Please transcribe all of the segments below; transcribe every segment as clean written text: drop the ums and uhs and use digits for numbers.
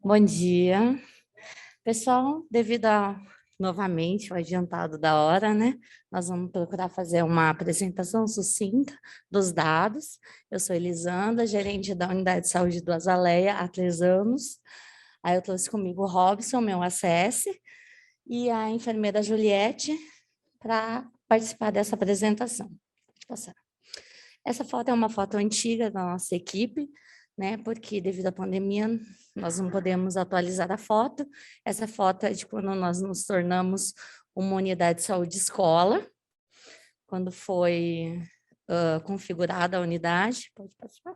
Bom dia. Pessoal, novamente, o adiantado da hora, né? Nós vamos procurar fazer uma apresentação sucinta dos dados. Eu sou Elisandra, gerente da Unidade de Saúde do Azaleia há 3 anos. Aí eu trouxe comigo o Robson, meu ACS, e a enfermeira Juliette para participar dessa apresentação. Pode passar. Essa foto é uma foto antiga da nossa equipe, né? Porque devido à pandemia nós não podemos atualizar a foto. Essa foto é de quando nós nos tornamos uma unidade de saúde escola, quando foi configurada a unidade. Pode passar.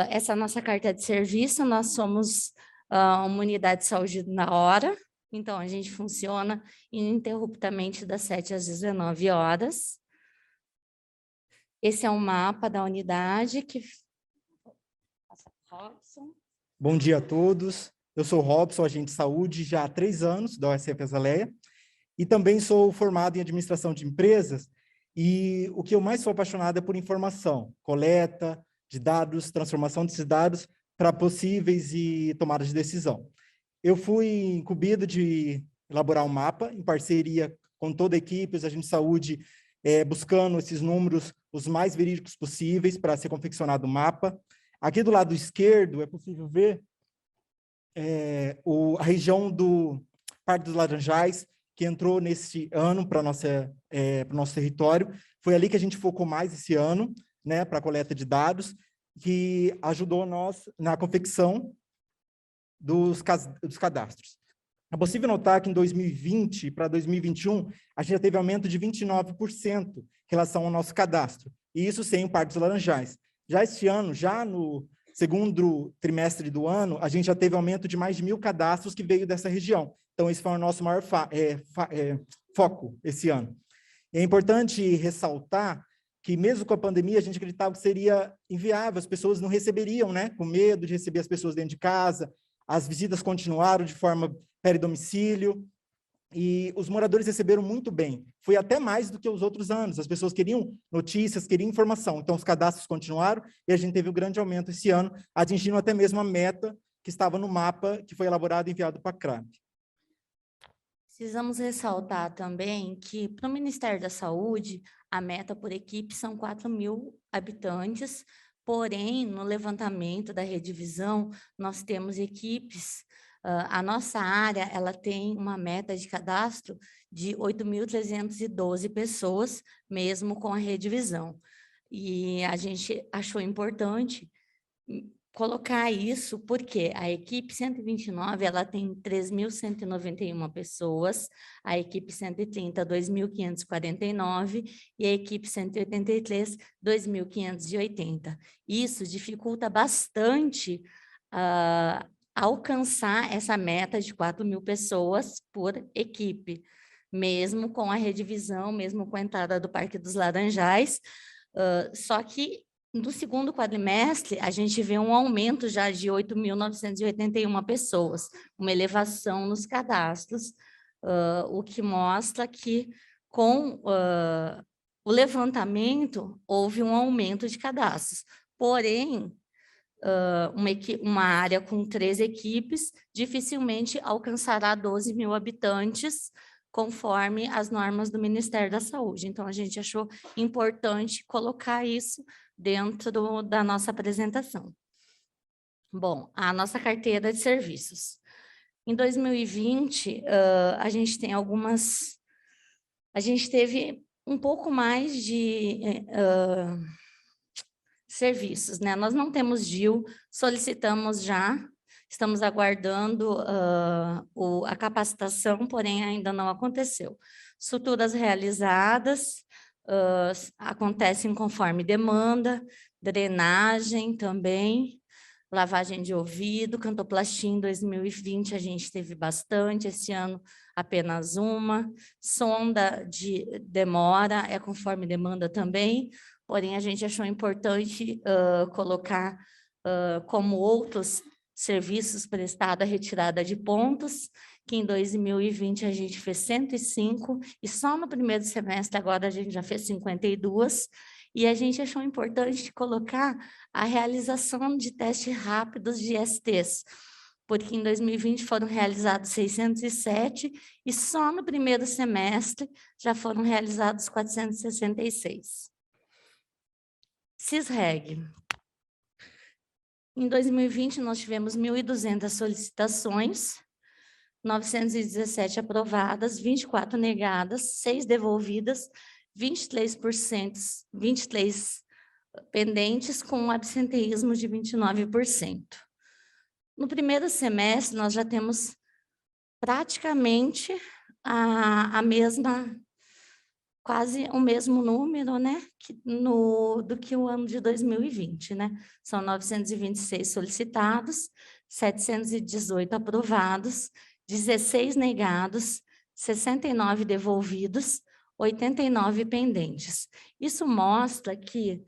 Essa é a nossa carta de serviço, nós somos uma unidade de saúde na hora, então a gente funciona ininterruptamente das 7 às 19 horas. Esse é um mapa da unidade que... Robson. Bom dia a todos. Eu sou o Robson, agente de saúde, já há 3 anos da USF Azaleia, e também sou formado em administração de empresas, e o que eu mais sou apaixonado é por informação, coleta de dados, transformação desses dados para possíveis e tomadas de decisão. Eu fui incumbido de elaborar um mapa, em parceria com toda a equipe, os agentes de saúde, buscando esses números os mais verídicos possíveis para ser confeccionado o mapa. Aqui do lado esquerdo é possível ver a região do Parque dos Laranjais, que entrou nesse ano para o nosso território. Foi ali que a gente focou mais esse ano, né, para a coleta de dados, que ajudou nós na confecção dos cadastros. É possível notar que em 2020 para 2021, a gente já teve aumento de 29% em relação ao nosso cadastro, e isso sem o Parque dos Laranjais. Já este ano, já no segundo trimestre do ano, a gente já teve aumento de mais de 1.000 cadastros que veio dessa região. Então, esse foi o nosso maior foco esse ano. E é importante ressaltar que, mesmo com a pandemia, a gente acreditava que seria inviável, as pessoas não receberiam, né, com medo de receber as pessoas dentro de casa, as visitas continuaram de forma peridomicílio, e os moradores receberam muito bem. Foi até mais do que os outros anos. As pessoas queriam notícias, queriam informação. Então, os cadastros continuaram e a gente teve um grande aumento esse ano, atingindo até mesmo a meta que estava no mapa que foi elaborado e enviado para a CRAB. Precisamos ressaltar também que, para o Ministério da Saúde, a meta por equipe são 4.000 habitantes, porém, no levantamento da redivisão, nós temos equipes, a nossa área ela tem uma meta de cadastro de 8.312 pessoas, mesmo com a redivisão. E a gente achou importante colocar isso, porque a equipe 129, ela tem 3.191 pessoas, a equipe 130, 2.549, e a equipe 183, 2.580. Isso dificulta bastante alcançar essa meta de 4.000 pessoas por equipe, mesmo com a redivisão, mesmo com a entrada do Parque dos Laranjais, só que no segundo quadrimestre, a gente vê um aumento já de 8.981 pessoas, uma elevação nos cadastros, o que mostra que, com o levantamento, houve um aumento de cadastros. Porém, uma área com 3 equipes dificilmente alcançará 12.000 habitantes, conforme as normas do Ministério da Saúde. Então, a gente achou importante colocar isso dentro da nossa apresentação. Bom, a nossa carteira de serviços. Em 2020, a gente teve um pouco mais de serviços, né? Nós não temos DIU, solicitamos já, estamos aguardando a capacitação, porém ainda não aconteceu. Suturas realizadas acontecem conforme demanda, drenagem também, lavagem de ouvido, cantoplastia em 2020 a gente teve bastante, esse ano apenas uma, sonda de demora é conforme demanda também, porém a gente achou importante colocar como outros serviços prestados a retirada de pontos, que em 2020 a gente fez 105, e só no primeiro semestre agora a gente já fez 52, E a gente achou importante colocar a realização de testes rápidos de STs, porque em 2020 foram realizados 607 e só no primeiro semestre já foram realizados 466. CISREG. Em 2020, nós tivemos 1.200 solicitações, 917 aprovadas, 24 negadas, 6 devolvidas, 23 pendentes, com um absenteísmo de 29%. No primeiro semestre, nós já temos praticamente quase o mesmo número, né, do que o ano de 2020, né? São 926 solicitados, 718 aprovados, 16 negados, 69 devolvidos, 89 pendentes. Isso mostra que,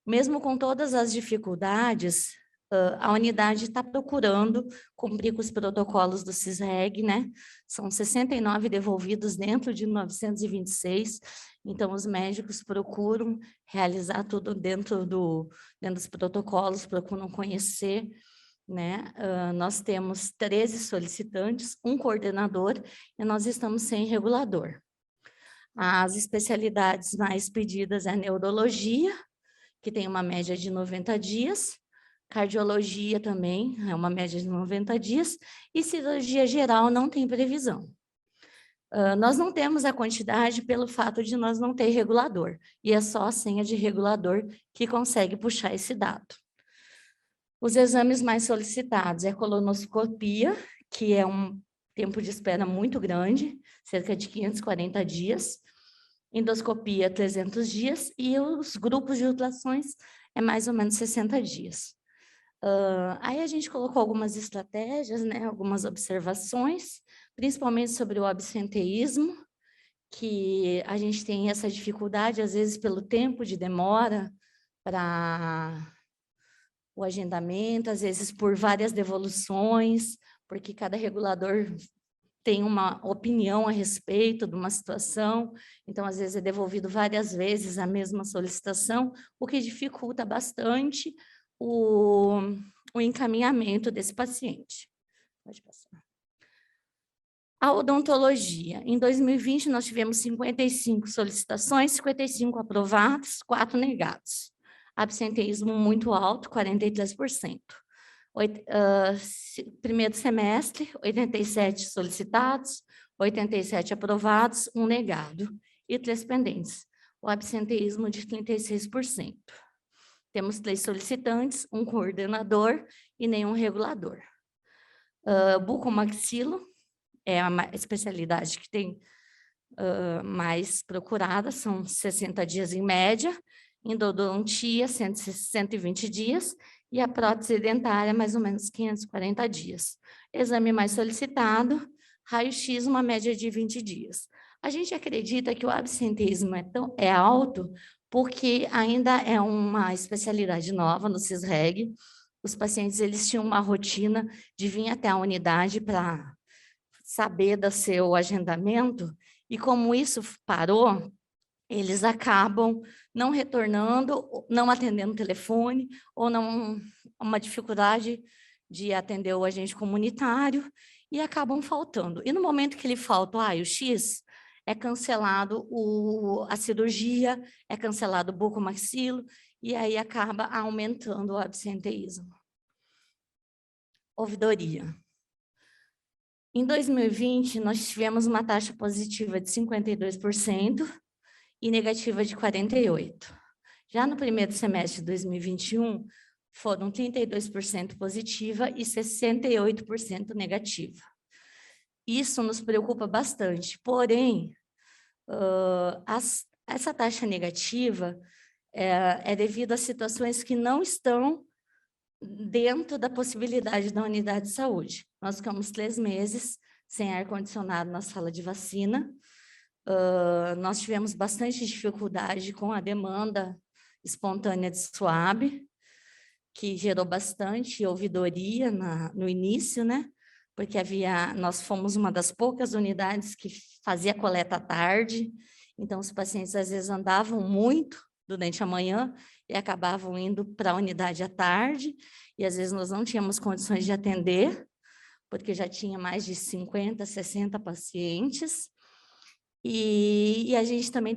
mesmo com todas as dificuldades, a unidade está procurando cumprir com os protocolos do CISREG, né? São 69 devolvidos dentro de 926, então os médicos procuram realizar tudo dentro dos protocolos, procuram conhecer, né? Nós temos 13 solicitantes, um coordenador, e nós estamos sem regulador. As especialidades mais pedidas é a neurologia, que tem uma média de 90 dias, cardiologia também, é uma média de 90 dias, e cirurgia geral não tem previsão. Nós não temos a quantidade pelo fato de nós não ter regulador, e é só a senha de regulador que consegue puxar esse dado. Os exames mais solicitados é a colonoscopia, que é um tempo de espera muito grande, cerca de 540 dias, endoscopia 300 dias, e os grupos de ultrassons é mais ou menos 60 dias. Aí a gente colocou algumas estratégias, né, algumas observações, principalmente sobre o absenteísmo, que a gente tem essa dificuldade, às vezes, pelo tempo de demora para o agendamento, às vezes por várias devoluções, porque cada regulador tem uma opinião a respeito de uma situação, então, às vezes, é devolvido várias vezes a mesma solicitação, o que dificulta bastante o encaminhamento desse paciente. Pode passar. A odontologia. Em 2020, nós tivemos 55 solicitações, 55 aprovados, 4 negados. Absenteísmo muito alto, 43%. Primeiro semestre, 87 solicitados, 87 aprovados, 1 negado e 3 pendentes. O absenteísmo de 36%. Temos 3 solicitantes, um coordenador e nenhum regulador. Bucomaxilo é a especialidade que tem mais procurada, são 60 dias em média, endodontia, 120 dias, e a prótese dentária, mais ou menos 540 dias. Exame mais solicitado, raio-x, uma média de 20 dias. A gente acredita que o absenteísmo é alto porque ainda é uma especialidade nova no CISREG. Os pacientes, eles tinham uma rotina de vir até a unidade para saber do seu agendamento, e como isso parou, eles acabam não retornando, não atendendo o telefone, ou não, uma dificuldade de atender o agente comunitário, e acabam faltando. E no momento que ele falta o raio-x, é cancelado a cirurgia, é cancelado o bucomaxilo, e aí acaba aumentando o absenteísmo. Ouvidoria. Em 2020, nós tivemos uma taxa positiva de 52% e negativa de 48%. Já no primeiro semestre de 2021, foram 32% positiva e 68% negativa. Isso nos preocupa bastante, porém, essa taxa negativa é devido a situações que não estão dentro da possibilidade da unidade de saúde. Nós ficamos 3 meses sem ar-condicionado na sala de vacina. Nós tivemos bastante dificuldade com a demanda espontânea de SUAB, que gerou bastante ouvidoria no início, né? Porque nós fomos uma das poucas unidades que fazia coleta à tarde, então os pacientes às vezes andavam muito durante a manhã e acabavam indo para a unidade à tarde, e às vezes nós não tínhamos condições de atender, porque já tinha mais de 50, 60 pacientes, e a gente também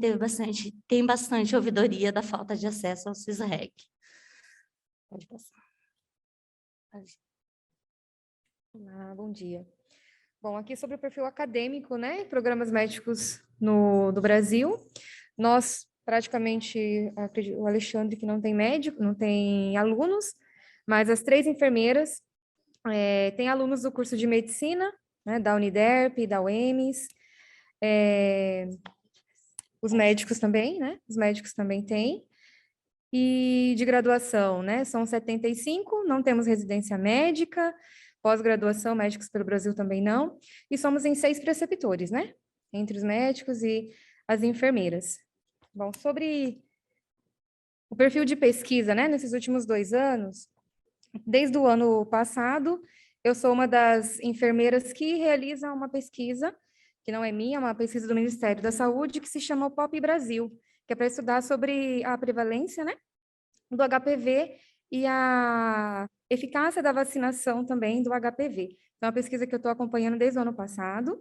tem bastante ouvidoria da falta de acesso ao CISREC. Pode passar. Olá, bom dia. Bom, aqui sobre o perfil acadêmico, né, programas médicos do Brasil, nós praticamente, o Alexandre que não tem médico, não tem alunos, mas as 3 enfermeiras têm alunos do curso de medicina, né, da Uniderp, da UEMS, os médicos também, né, os médicos também têm, e de graduação, né, são 75, não temos residência médica, pós-graduação, médicos pelo Brasil também não, e somos em 6 preceptores, né? Entre os médicos e as enfermeiras. Bom, sobre o perfil de pesquisa, né? Nesses últimos 2 anos, desde o ano passado, eu sou uma das enfermeiras que realiza uma pesquisa, que não é minha, é uma pesquisa do Ministério da Saúde, que se chama POP Brasil, que é para estudar sobre a prevalência, né? Do HPV e a eficácia da vacinação também do HPV. Então, é uma pesquisa que eu estou acompanhando desde o ano passado,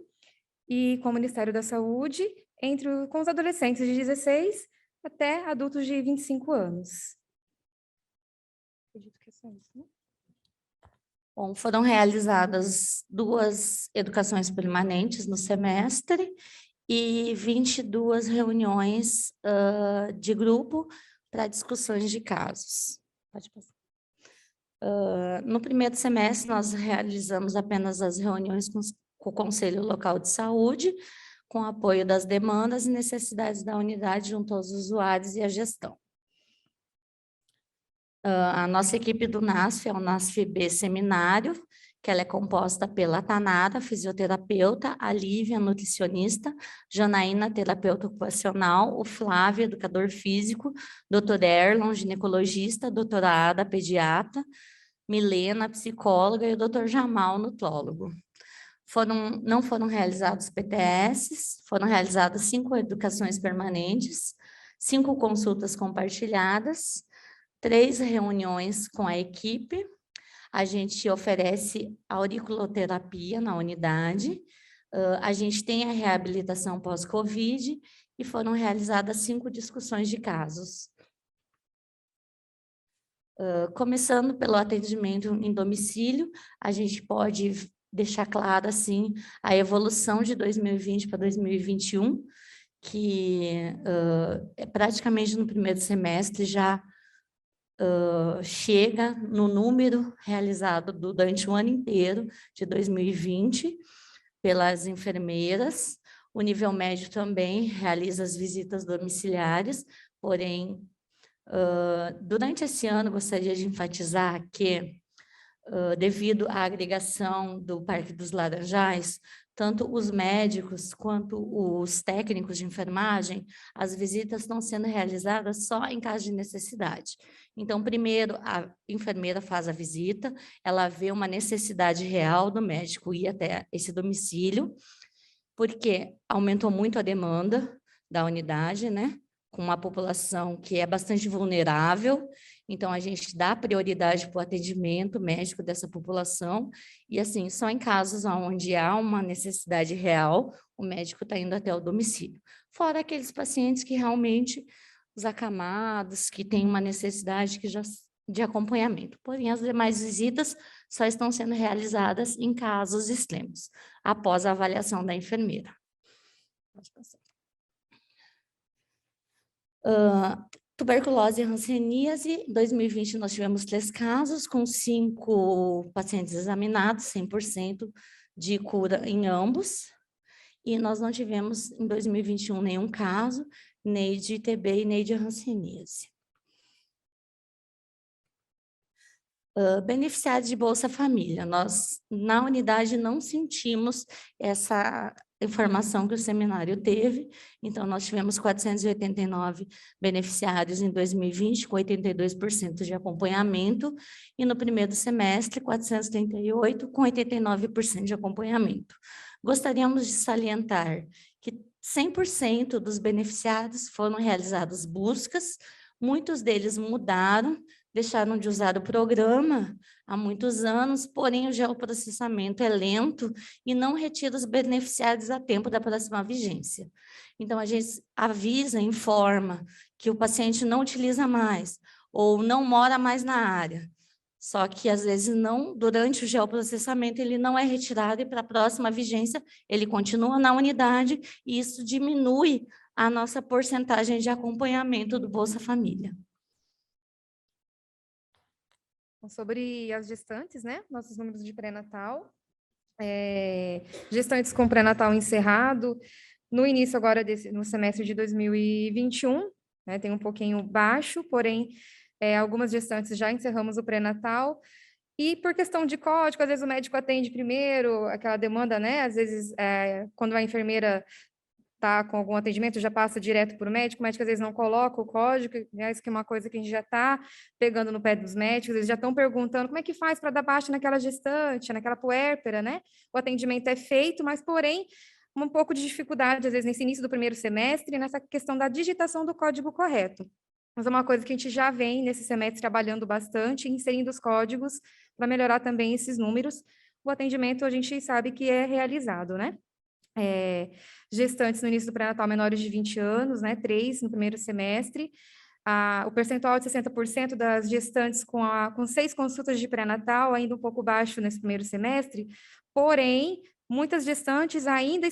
e com o Ministério da Saúde, com os adolescentes de 16 até adultos de 25 anos. Acredito que é só isso, né? Bom, foram realizadas 2 educações permanentes no semestre e 22 reuniões de grupo para discussões de casos. Pode passar. No primeiro semestre, nós realizamos apenas as reuniões com o Conselho Local de Saúde, com apoio das demandas e necessidades da unidade junto aos usuários e à gestão. A nossa equipe do NASF é o NASF-B Seminário, que ela é composta pela Tanara, fisioterapeuta, a Lívia, nutricionista, Janaína, terapeuta ocupacional, o Flávio, educador físico, Dr. Erlon, ginecologista, doutora Ada, pediatra, Milena, psicóloga, e o Dr. Jamal, nutrólogo. Não foram realizados PTS, foram realizadas 5 educações permanentes, 5 consultas compartilhadas, 3 reuniões com a equipe. A gente oferece auriculoterapia na unidade, a gente tem a reabilitação pós-Covid e foram realizadas 5 discussões de casos. Começando pelo atendimento em domicílio, a gente pode deixar claro, assim, a evolução de 2020 para 2021, que praticamente no primeiro semestre já chega no número realizado durante o ano inteiro de 2020 pelas enfermeiras. O nível médio também realiza as visitas domiciliares, porém, durante esse ano, gostaria de enfatizar que, devido à agregação do Parque dos Laranjais, tanto os médicos quanto os técnicos de enfermagem, as visitas estão sendo realizadas só em caso de necessidade. Então, primeiro, a enfermeira faz a visita, ela vê uma necessidade real do médico ir até esse domicílio, porque aumentou muito a demanda da unidade, né? Com uma população que é bastante vulnerável, então a gente dá prioridade para o atendimento médico dessa população, e assim, só em casos onde há uma necessidade real, o médico está indo até o domicílio. Fora aqueles pacientes que realmente, os acamados, que têm uma necessidade de acompanhamento. Porém, as demais visitas só estão sendo realizadas em casos extremos, após a avaliação da enfermeira. Pode passar. Tuberculose e hanseníase, em 2020 nós tivemos 3 casos, com 5 pacientes examinados, 100% de cura em ambos, e nós não tivemos em 2021 nenhum caso, nem de TB e nem de hanseníase. Beneficiários de Bolsa Família, nós na unidade não sentimos essa informação que o seminário teve, então nós tivemos 489 beneficiários em 2020, com 82% de acompanhamento, e no primeiro semestre, 438, com 89% de acompanhamento. Gostaríamos de salientar que 100% dos beneficiários foram realizadas buscas, Muitos deles mudaram, deixaram de usar o programa há muitos anos, porém o geoprocessamento é lento e não retira os beneficiários a tempo da próxima vigência. Então, a gente avisa, informa que o paciente não utiliza mais ou não mora mais na área. Só que, às vezes, não, durante o geoprocessamento, ele não é retirado e, para a próxima vigência, ele continua na unidade e isso diminui a nossa porcentagem de acompanhamento do Bolsa Família. Sobre as gestantes, né? Nossos números de pré-natal. Gestantes com pré-natal encerrado, no início agora, no semestre de 2021, né? Tem um pouquinho baixo, porém, algumas gestantes já encerramos o pré-natal. E por questão de código, às vezes o médico atende primeiro, aquela demanda, né? Às vezes, quando a enfermeira está com algum atendimento, já passa direto para o médico às vezes não coloca o código, né? Isso que é uma coisa que a gente já está pegando no pé dos médicos, eles já estão perguntando como é que faz para dar baixa naquela gestante, naquela puérpera, né? O atendimento é feito, mas, porém, um pouco de dificuldade, às vezes, nesse início do primeiro semestre, nessa questão da digitação do código correto. Mas é uma coisa que a gente já vem, nesse semestre, trabalhando bastante, inserindo os códigos para melhorar também esses números. O atendimento, a gente sabe que é realizado, né? Gestantes no início do pré-natal menores de 20 anos, né? 3 no primeiro semestre. O percentual de 60% das gestantes com 6 consultas de pré-natal, ainda um pouco baixo nesse primeiro semestre, porém, muitas gestantes ainda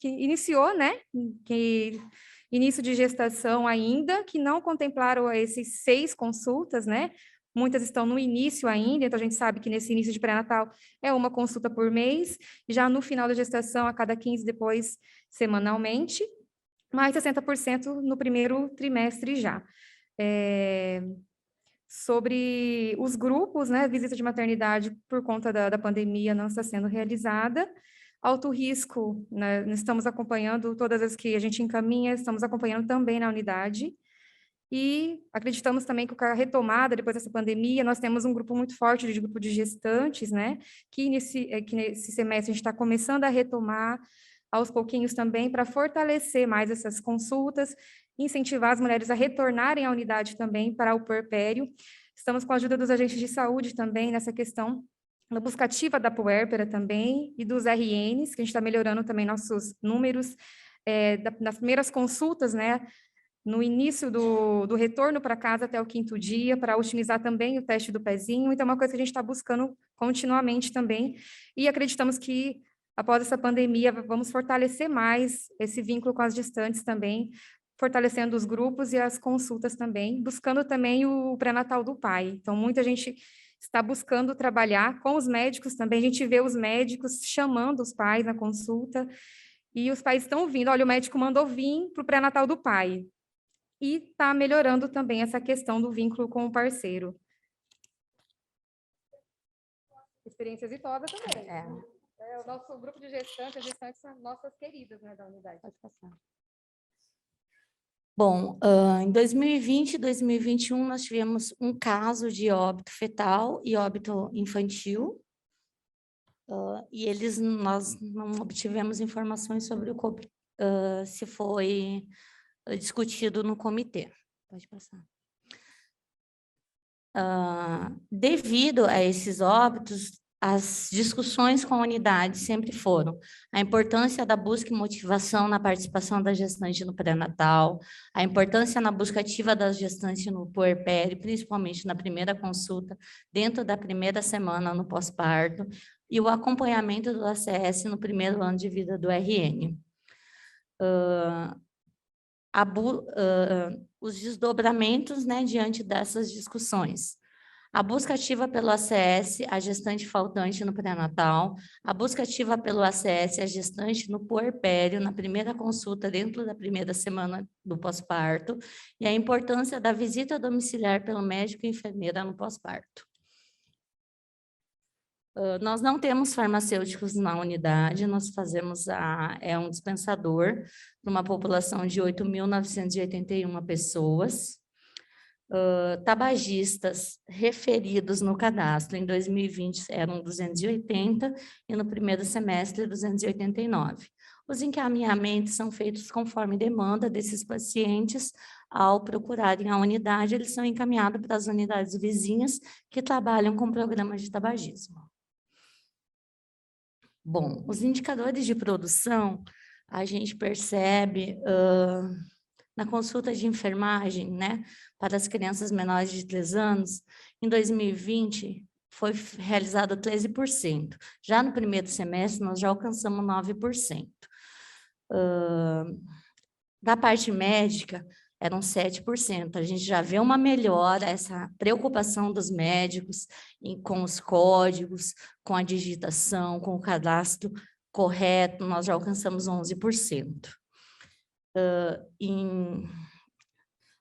iniciou, né? Início de gestação ainda, que não contemplaram esses 6 consultas, né? Muitas estão no início ainda, então a gente sabe que nesse início de pré-natal é uma consulta por mês, já no final da gestação, a cada 15 depois, semanalmente, mais 60% no primeiro trimestre já. Sobre os grupos, né, visita de maternidade por conta da pandemia não está sendo realizada. Alto risco, né, estamos acompanhando todas as que a gente encaminha, estamos acompanhando também na unidade. E acreditamos também que com a retomada, depois dessa pandemia, nós temos um grupo muito forte de grupo de gestantes, né? Que nesse semestre a gente está começando a retomar aos pouquinhos também para fortalecer mais essas consultas, incentivar as mulheres a retornarem à unidade também para o puerpério. Estamos com a ajuda dos agentes de saúde também nessa questão da busca ativa da puérpera também e dos RNs, que a gente está melhorando também nossos números nas primeiras consultas, né? No início do retorno para casa até o 5º dia, para otimizar também o teste do pezinho. Então, é uma coisa que a gente está buscando continuamente também. E acreditamos que, após essa pandemia, vamos fortalecer mais esse vínculo com as gestantes também, fortalecendo os grupos e as consultas também, buscando também o pré-natal do pai. Então, muita gente está buscando trabalhar com os médicos também. A gente vê os médicos chamando os pais na consulta, e os pais estão vindo. Olha, o médico mandou vir para o pré-natal do pai. E está melhorando também essa questão do vínculo com o parceiro. Experiência exitosa também. O nosso grupo de gestantes, as gestantes são nossas queridas, né, da unidade. Pode passar. Bom, em 2020 e 2021, nós tivemos um caso de óbito fetal e óbito infantil. E nós não obtivemos informações sobre se foi discutido no comitê. Pode passar. Devido a esses óbitos, as discussões com a unidade sempre foram a importância da busca e motivação na participação da gestante no pré-natal, a importância na busca ativa das gestantes no puerpério, principalmente na primeira consulta, dentro da primeira semana no pós-parto, e o acompanhamento do ACS no primeiro ano de vida do RN. Os desdobramentos, né, diante dessas discussões. A busca ativa pelo ACS, a gestante faltante no pré-natal, a busca ativa pelo ACS, a gestante no puerpério, na primeira consulta dentro da primeira semana do pós-parto, e a importância da visita domiciliar pelo médico e enfermeira no pós-parto. Nós não temos farmacêuticos na unidade, nós fazemos um dispensador para uma população de 8.981 pessoas. Tabagistas referidos no cadastro em 2020 eram 280 e no primeiro semestre 289. Os encaminhamentos são feitos conforme demanda desses pacientes. Ao procurarem a unidade, eles são encaminhados para as unidades vizinhas que trabalham com programas de tabagismo. Bom, os indicadores de produção, a gente percebe na consulta de enfermagem, né, para as crianças menores de 3 anos, em 2020, foi realizado 13%. Já no primeiro semestre, nós já alcançamos 9%. Da parte médica, eram 7%. A gente já vê uma melhora, essa preocupação dos médicos com os códigos, com a digitação, com o cadastro correto, nós já alcançamos 11%.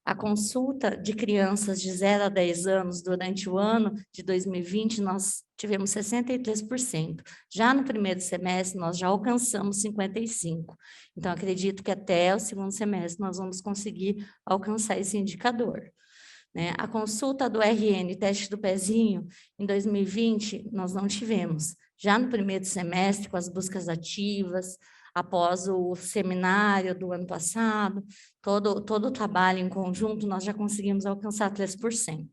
A consulta de crianças de 0 a 10 anos durante o ano de 2020, nós tivemos 63%. Já no primeiro semestre, nós já alcançamos 55%. Então, acredito que até o segundo semestre nós vamos conseguir alcançar esse indicador. Né? A consulta do RN, teste do pezinho, em 2020, nós não tivemos. Já no primeiro semestre, com as buscas ativas, após o seminário do ano passado, todo o trabalho em conjunto, nós já conseguimos alcançar 3%.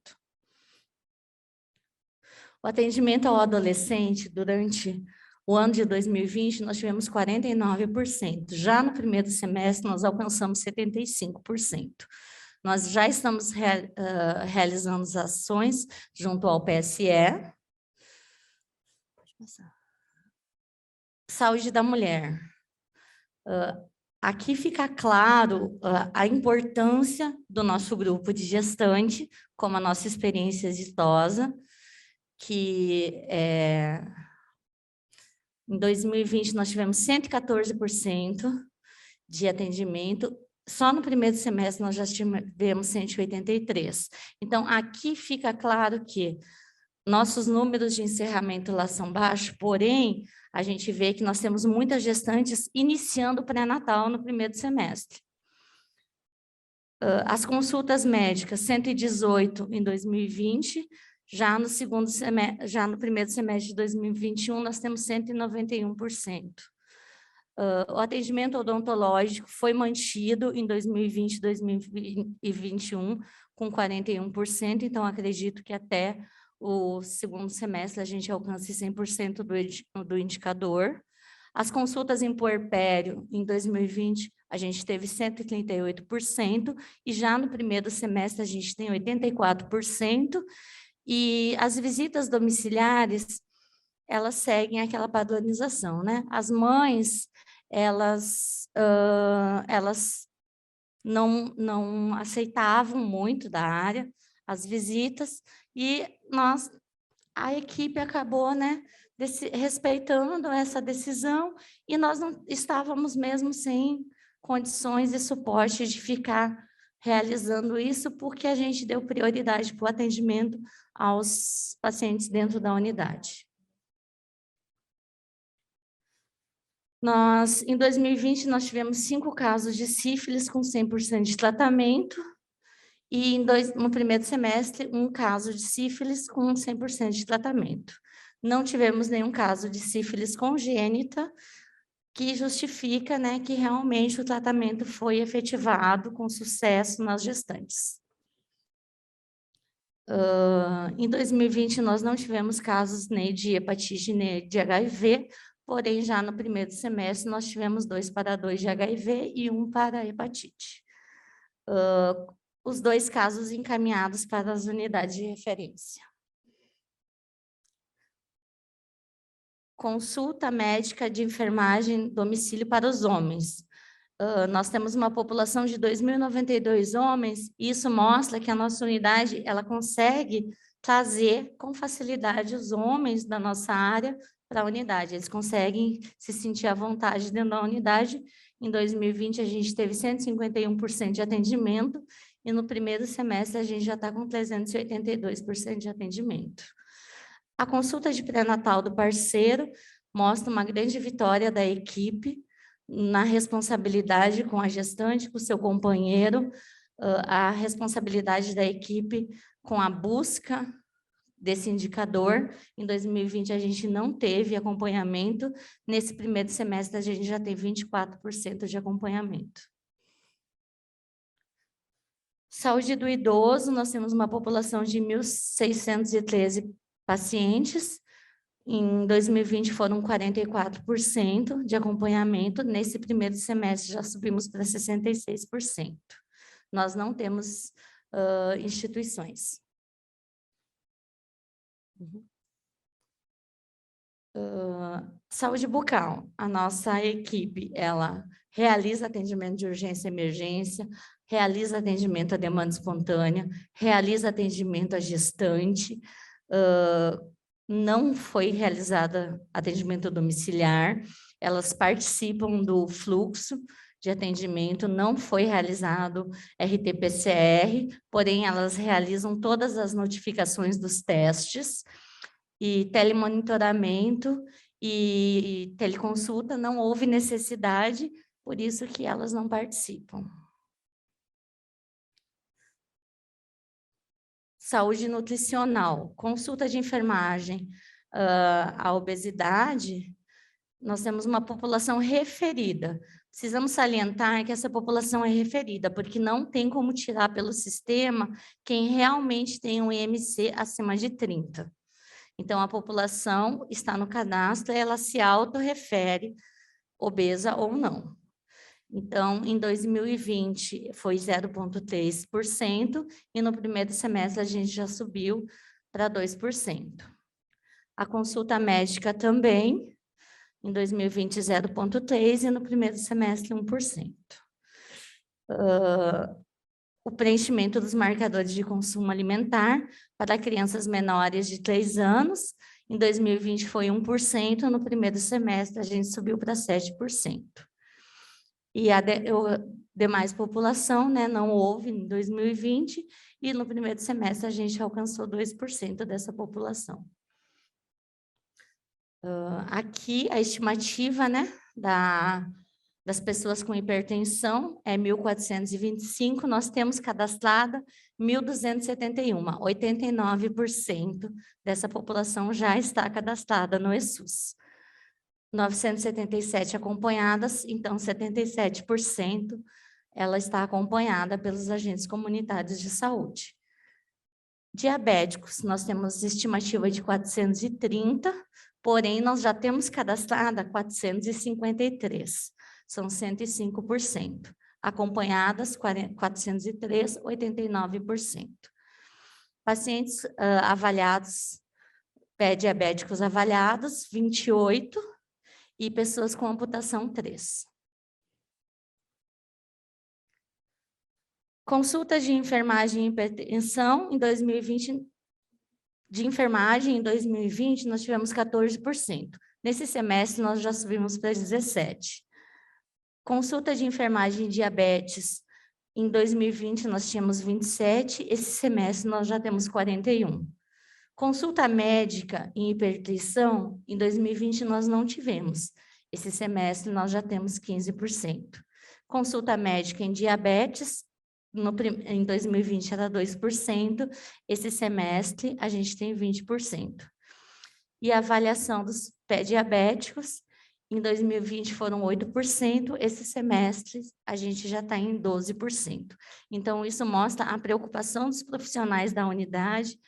O atendimento ao adolescente, durante o ano de 2020, nós tivemos 49%. Já no primeiro semestre, nós alcançamos 75%. Nós já estamos realizando as ações junto ao PSE. Saúde da mulher. Aqui fica claro a importância do nosso grupo de gestante, como a nossa experiência exitosa, que em 2020 nós tivemos 114% de atendimento, só no primeiro semestre nós já tivemos 183%. Então, aqui fica claro que nossos números de encerramento lá são baixos, porém, a gente vê que nós temos muitas gestantes iniciando o pré-natal no primeiro semestre. As consultas médicas, 118 em 2020, já no primeiro semestre de 2021, nós temos 191%. O atendimento odontológico foi mantido em 2020 e 2021 com 41%, então acredito que até o segundo semestre a gente alcance 100% do indicador. As consultas em puerpério, em 2020, a gente teve 138%, e já no primeiro semestre a gente tem 84%, e as visitas domiciliares, elas seguem aquela padronização, né? As mães, elas não aceitavam muito da área, as visitas, e a equipe acabou, né, respeitando essa decisão, e nós não estávamos mesmo sem condições e suporte de ficar realizando isso, porque a gente deu prioridade para o atendimento aos pacientes dentro da unidade. Em 2020, nós tivemos 5 casos de sífilis com 100% de tratamento, e no primeiro semestre, 1 caso de sífilis com 100% de tratamento. Não tivemos nenhum caso de sífilis congênita, que justifica, né, que realmente o tratamento foi efetivado com sucesso nas gestantes. Em 2020, nós não tivemos casos nem de hepatite, nem de HIV, porém, já no primeiro semestre, nós tivemos 2 para 2 de HIV e 1 para hepatite. Os 2 casos encaminhados para as unidades de referência. Consulta médica de enfermagem domicílio para os homens. Nós temos uma população de 2.092 homens, e isso mostra que a nossa unidade ela consegue trazer com facilidade os homens da nossa área para a unidade. Eles conseguem se sentir à vontade dentro da unidade. Em 2020, a gente teve 151% de atendimento, e no primeiro semestre a gente já está com 382% de atendimento. A consulta de pré-natal do parceiro mostra uma grande vitória da equipe na responsabilidade com a gestante, com o seu companheiro, a responsabilidade da equipe com a busca desse indicador. Em 2020, a gente não teve acompanhamento. Nesse primeiro semestre, a gente já tem 24% de acompanhamento. Saúde do idoso, nós temos uma população de 1.613 pacientes. Em 2020, foram 44% de acompanhamento. Nesse primeiro semestre, já subimos para 66%. Nós não temos instituições. Saúde bucal. A nossa equipe, ela realiza atendimento de urgência e emergência, realiza atendimento à demanda espontânea, realiza atendimento à gestante, não foi realizada atendimento domiciliar, elas participam do fluxo de atendimento, não foi realizado RT-PCR, porém elas realizam todas as notificações dos testes e telemonitoramento e teleconsulta, não houve necessidade, por isso que elas não participam. Saúde nutricional, consulta de enfermagem, a obesidade, nós temos uma população referida. Precisamos salientar que essa população é referida, porque não tem como tirar pelo sistema quem realmente tem um IMC acima de 30. Então, a população está no cadastro, ela se autorrefere, obesa ou não. Então, em 2020, foi 0,3%, e no primeiro semestre a gente já subiu para 2%. A consulta médica também, em 2020, 0,3%, e no primeiro semestre, 1%. O preenchimento dos marcadores de consumo alimentar para crianças menores de 3 anos, em 2020 foi 1%, no primeiro semestre a gente subiu para 7%. E a demais população, né, não houve em 2020, e no primeiro semestre a gente alcançou 2% dessa população. Aqui a estimativa, né, das pessoas com hipertensão é 1.425, nós temos cadastrada 1.271, 89% dessa população já está cadastrada no ESUS. 977 acompanhadas, então 77% ela está acompanhada pelos agentes comunitários de saúde. Diabéticos, nós temos estimativa de 430, porém nós já temos cadastrada 453, são 105%. Acompanhadas, 403, 89%. Pacientes avaliados, diabéticos avaliados, 28%, e pessoas com amputação, 3. Consultas de enfermagem e hipertensão, em 2020, de enfermagem, em 2020, nós tivemos 14%. Nesse semestre, nós já subimos para 17%. Consulta de enfermagem e diabetes, em 2020, nós tínhamos 27%, esse semestre nós já temos 41%. Consulta médica em hipertensão, em 2020 nós não tivemos. Esse semestre nós já temos 15%. Consulta médica em diabetes, em 2020 era 2%, esse semestre a gente tem 20%. E a avaliação dos pré-diabéticos, em 2020 foram 8%, esse semestre a gente já está em 12%. Então, isso mostra a preocupação dos profissionais da unidade,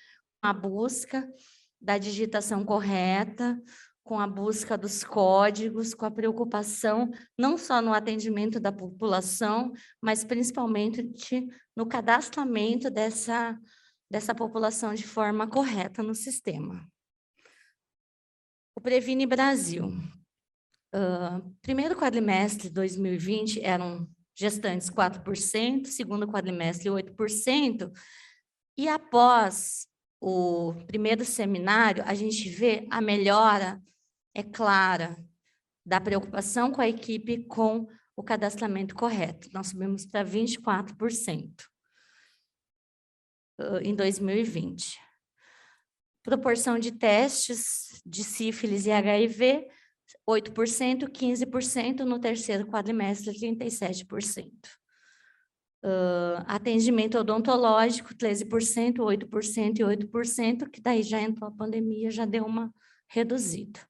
a busca da digitação correta, com a busca dos códigos, com a preocupação não só no atendimento da população, mas principalmente no cadastramento dessa população de forma correta no sistema. O Previne Brasil. Primeiro quadrimestre de 2020 eram gestantes 4%, segundo quadrimestre 8%, e após o primeiro seminário, a gente vê a melhora, é clara, da preocupação com a equipe com o cadastramento correto. Nós subimos para 24% em 2020. Proporção de testes de sífilis e HIV, 8%, 15%, no terceiro quadrimestre, 37%. Atendimento odontológico, 13%, 8% e 8%, que daí já entrou a pandemia, já deu uma reduzida.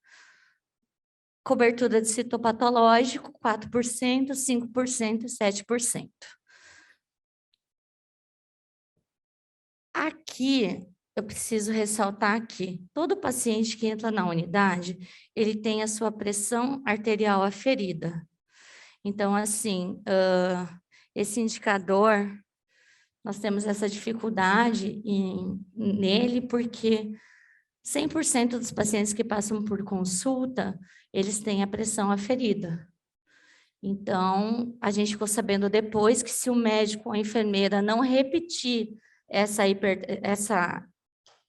Cobertura de citopatológico, 4%, 5% e 7%. Aqui, eu preciso ressaltar que todo paciente que entra na unidade, ele tem a sua pressão arterial aferida. Então, assim, esse indicador, nós temos essa dificuldade nele, porque 100% dos pacientes que passam por consulta, eles têm a pressão aferida. Então, a gente ficou sabendo depois que se o médico ou a enfermeira não repetir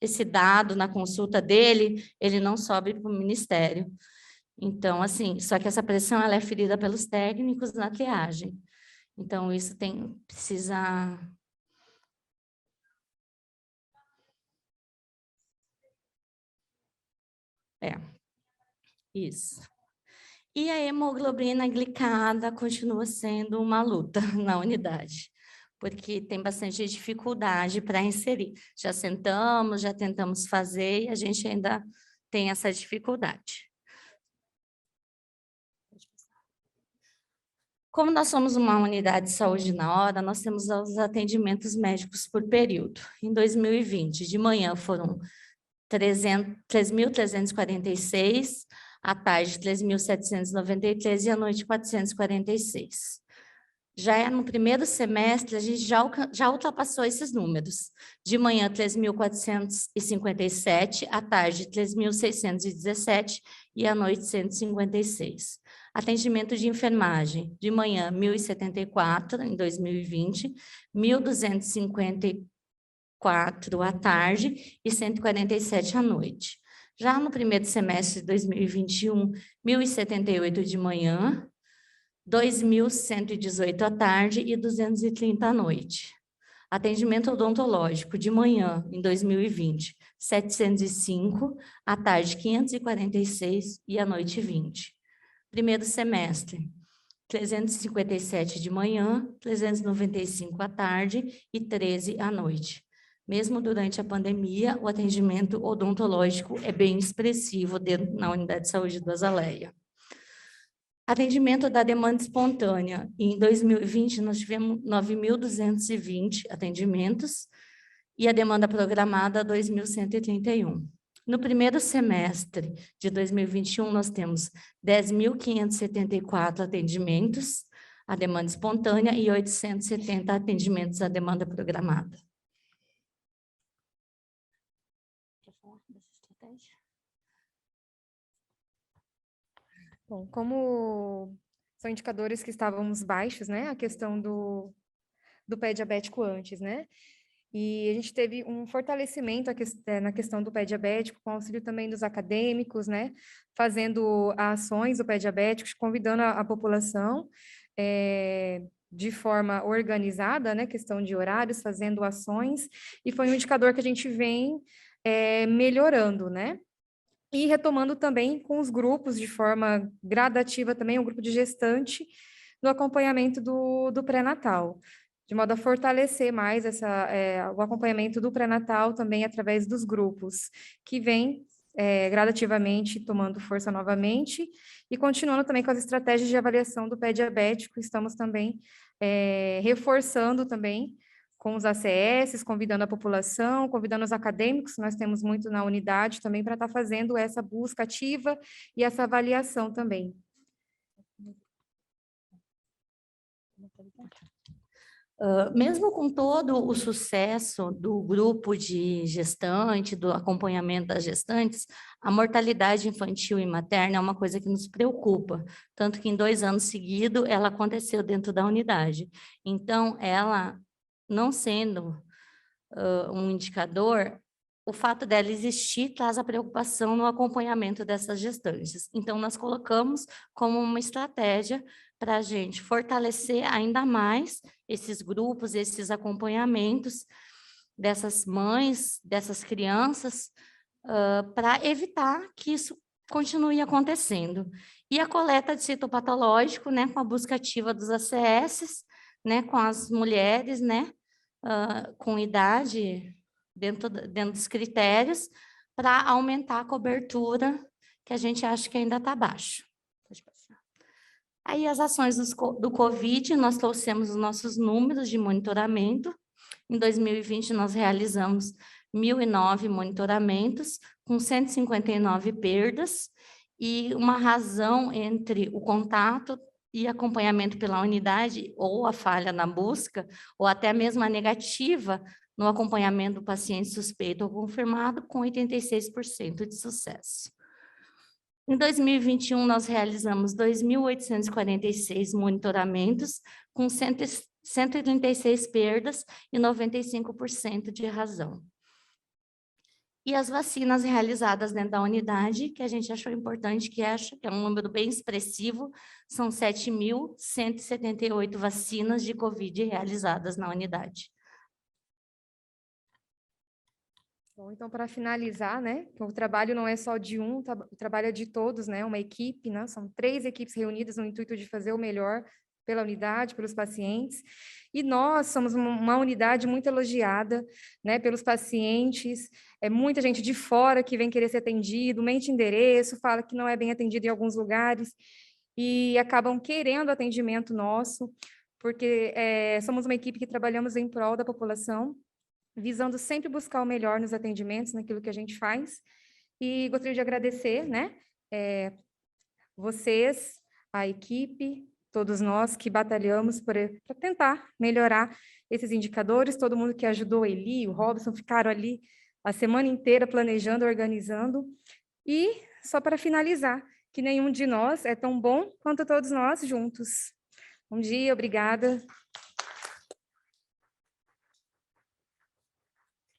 esse dado na consulta dele, ele não sobe para o ministério. Então, assim, só que essa pressão ela é ferida pelos técnicos na triagem. Então, isso precisa... Isso. E a hemoglobina glicada continua sendo uma luta na unidade, porque tem bastante dificuldade para inserir. Já sentamos, já tentamos fazer e a gente ainda tem essa dificuldade. Como nós somos uma unidade de saúde na hora, nós temos os atendimentos médicos por período. Em 2020, de manhã foram 3.346, à tarde 3.793 e à noite 446. Já no primeiro semestre, a gente já ultrapassou esses números. De manhã, 3.457, à tarde, 3.617 e à noite, 156. Atendimento de enfermagem, de manhã, 1.074 em 2020, 1.254 à tarde e 147 à noite. Já no primeiro semestre de 2021, 1.078 de manhã, 2.118 à tarde e 230 à noite. Atendimento odontológico de manhã, em 2020, 705, à tarde 546 e à noite 20. Primeiro semestre, 357 de manhã, 395 à tarde e 13 à noite. Mesmo durante a pandemia, o atendimento odontológico é bem expressivo na unidade de saúde do Azaleia. Atendimento da demanda espontânea. Em 2020, nós tivemos 9.220 atendimentos e a demanda programada, 2.131. No primeiro semestre de 2021, nós temos 10.574 atendimentos à demanda espontânea e 870 atendimentos à demanda programada. Quer falar dessa estratégia? Bom, como são indicadores que estávamos baixos, né? A questão do pé diabético antes, né? E a gente teve um fortalecimento na questão do pé diabético, com auxílio também dos acadêmicos, né? Fazendo ações do pé diabético, convidando a população de forma organizada, né? Questão de horários, fazendo ações, e foi um indicador que a gente vem melhorando, né? E retomando também com os grupos, de forma gradativa também, o grupo de gestante, no acompanhamento do pré-natal, de modo a fortalecer mais o acompanhamento do pré-natal também através dos grupos, que vem gradativamente tomando força novamente, e continuando também com as estratégias de avaliação do pé diabético, estamos também reforçando também com os ACS, convidando a população, convidando os acadêmicos, nós temos muito na unidade também, para estar fazendo essa busca ativa e essa avaliação também. Mesmo com todo o sucesso do grupo de gestante, do acompanhamento das gestantes, a mortalidade infantil e materna é uma coisa que nos preocupa, tanto que em 2 anos seguidos ela aconteceu dentro da unidade. Então, ela não sendo um indicador, o fato dela existir traz a preocupação no acompanhamento dessas gestantes. Então, nós colocamos como uma estratégia para a gente fortalecer ainda mais esses grupos, esses acompanhamentos dessas mães, dessas crianças, para evitar que isso continue acontecendo. E a coleta de citopatológico, né, com a busca ativa dos ACS, né, com as mulheres, né, com idade dentro dos critérios, para aumentar a cobertura, que a gente acha que ainda está baixo. Pode passar. Aí as ações do Covid, nós trouxemos os nossos números de monitoramento. Em 2020, nós realizamos 1.009 monitoramentos, com 159 perdas, e uma razão entre o contato e acompanhamento pela unidade, ou a falha na busca, ou até mesmo a negativa no acompanhamento do paciente suspeito ou confirmado, com 86% de sucesso. Em 2021, nós realizamos 2.846 monitoramentos, com 136 perdas e 95% de razão. E as vacinas realizadas dentro da unidade, que a gente achou importante, que é um número bem expressivo, são 7.178 vacinas de Covid realizadas na unidade. Bom, então, para finalizar, né, o trabalho não é só de um, o trabalho é de todos, né, uma equipe, né, são 3 equipes reunidas no intuito de fazer o melhor pela unidade, pelos pacientes, e nós somos uma unidade muito elogiada, né, pelos pacientes, muita gente de fora que vem querer ser atendido, mente endereço, fala que não é bem atendido em alguns lugares, e acabam querendo atendimento nosso, porque somos uma equipe que trabalhamos em prol da população, visando sempre buscar o melhor nos atendimentos, naquilo que a gente faz. E gostaria de agradecer, né, vocês, a equipe, todos nós que batalhamos para tentar melhorar esses indicadores, todo mundo que ajudou, Eli, o Robson, ficaram ali a semana inteira planejando, organizando. E, só para finalizar, que nenhum de nós é tão bom quanto todos nós juntos. Bom dia, obrigada.